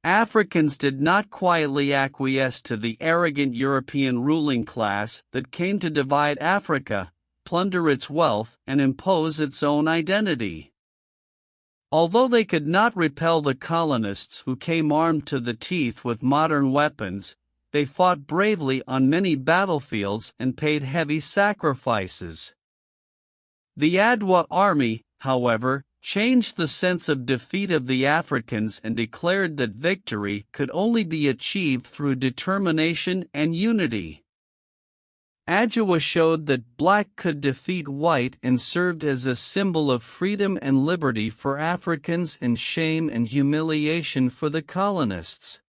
Africans did not quietly acquiesce to the arrogant European ruling class that came to divide Africa, plunder its wealth, and impose its own identity. Although they could not repel the colonists who came armed to the teeth with modern weapons, they fought bravely on many battlefields and paid heavy sacrifices. The Adwa army, however, changed the sense of defeat of the Africans and declared that victory could only be achieved through determination and unity. Adwa showed that black could defeat white and served as a symbol of freedom and liberty for Africans and shame and humiliation for the colonists.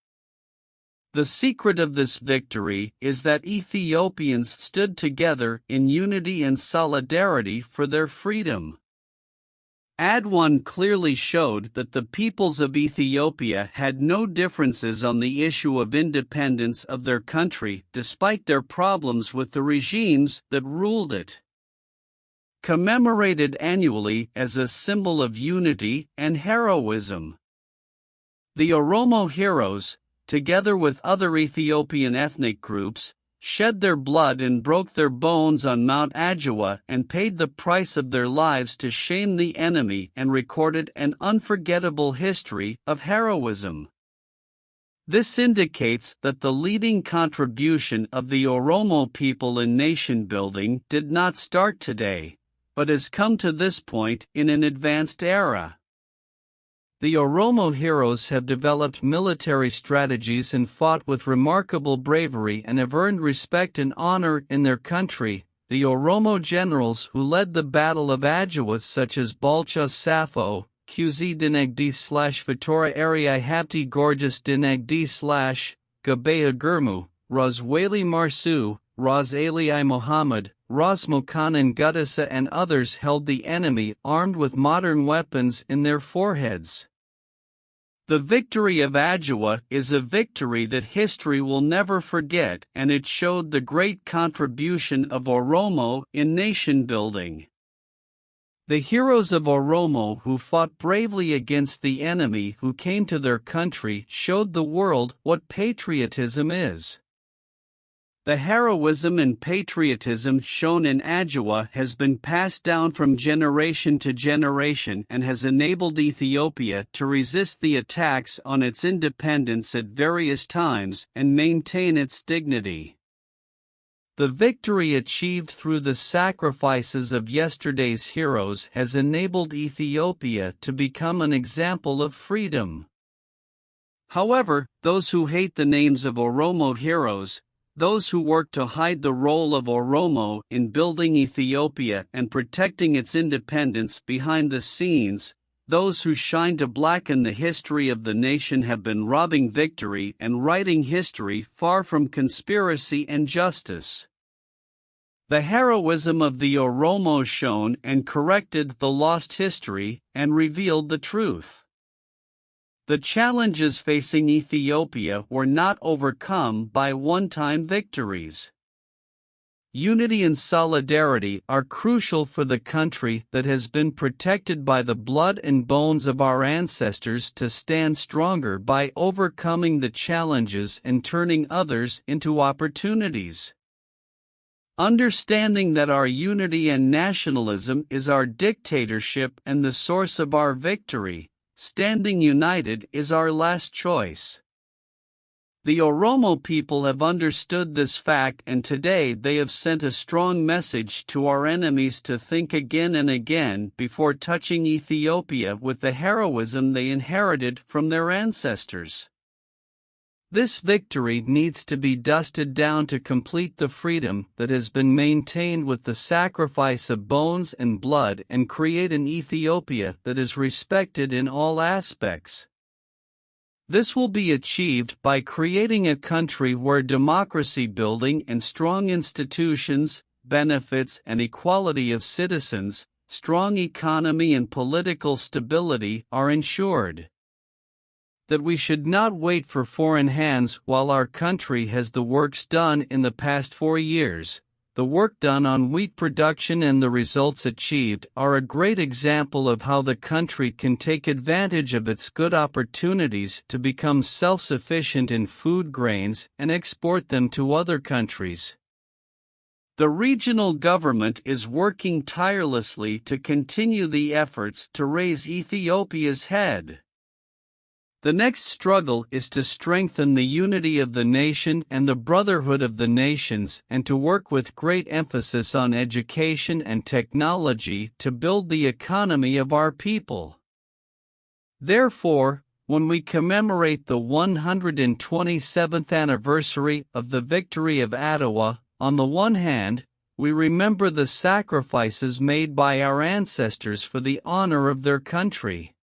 The secret of this victory is that Ethiopians stood together in unity and solidarity for their freedom. Adwa clearly showed that the peoples of Ethiopia had no differences on the issue of independence of their country despite their problems with the regimes that ruled it. Commemorated annually as a symbol of unity and heroism. The Oromo heroes, together with other Ethiopian ethnic groups, shed their blood and broke their bones on Mount Adwa and paid the price of their lives to shame the enemy and recorded an unforgettable history of heroism. This indicates that the leading contribution of the Oromo people in nation building did not start today, but has come to this point in an advanced era. The Oromo heroes have developed military strategies and fought with remarkable bravery and have earned respect and honor in their country. The Oromo generals who led the Battle of Adwa, such as Balchaa Sappho, Qz Dinagdi/Fatora Area Hapti Gorgeous Dinagdi/Gabea Gurmu, Raz Wali Marsu, Raz Ali Muhammad, Raz Mokanan Gudasa, and others held the enemy armed with modern weapons in their foreheads. The victory of Adwa is a victory that history will never forget, and it showed the great contribution of Oromo in nation building. The heroes of Oromo who fought bravely against the enemy who came to their country showed the world what patriotism is. The heroism and patriotism shown in Adwa has been passed down from generation to generation and has enabled Ethiopia to resist the attacks on its independence at various times and maintain its dignity. The victory achieved through the sacrifices of yesterday's heroes has enabled Ethiopia to become an example of freedom. However, those who hate the names of Oromo heroes, those who work to hide the role of Oromo in building Ethiopia and protecting its independence behind the scenes, those who shine to blacken the history of the nation have been robbing victory and writing history far from conspiracy and justice. The heroism of the Oromo shone and corrected the lost history and revealed the truth. The challenges facing Ethiopia were not overcome by one-time victories. Unity and solidarity are crucial for the country that has been protected by the blood and bones of our ancestors to stand stronger by overcoming the challenges and turning others into opportunities. Understanding that our unity and nationalism is our dictatorship and the source of our victory, standing united is our last choice. The Oromo people have understood this fact, and today they have sent a strong message to our enemies to think again and again before touching Ethiopia with the heroism they inherited from their ancestors. This victory needs to be dusted down to complete the freedom that has been maintained with the sacrifice of bones and blood and create an Ethiopia that is respected in all aspects. This will be achieved by creating a country where democracy building and strong institutions, benefits and equality of citizens, strong economy and political stability are ensured. That we should not wait for foreign hands while our country has the works done in the past 4 years, the work done on wheat production and the results achieved are a great example of how the country can take advantage of its good opportunities to become self-sufficient in food grains and export them to other countries. The regional government is working tirelessly to continue the efforts to raise Ethiopia's head. The next struggle is to strengthen the unity of the nation and the brotherhood of the nations, and to work with great emphasis on education and technology to build the economy of our people. Therefore, when we commemorate the 127th anniversary of the victory of Adwa, on the one hand, we remember the sacrifices made by our ancestors for the honor of their country.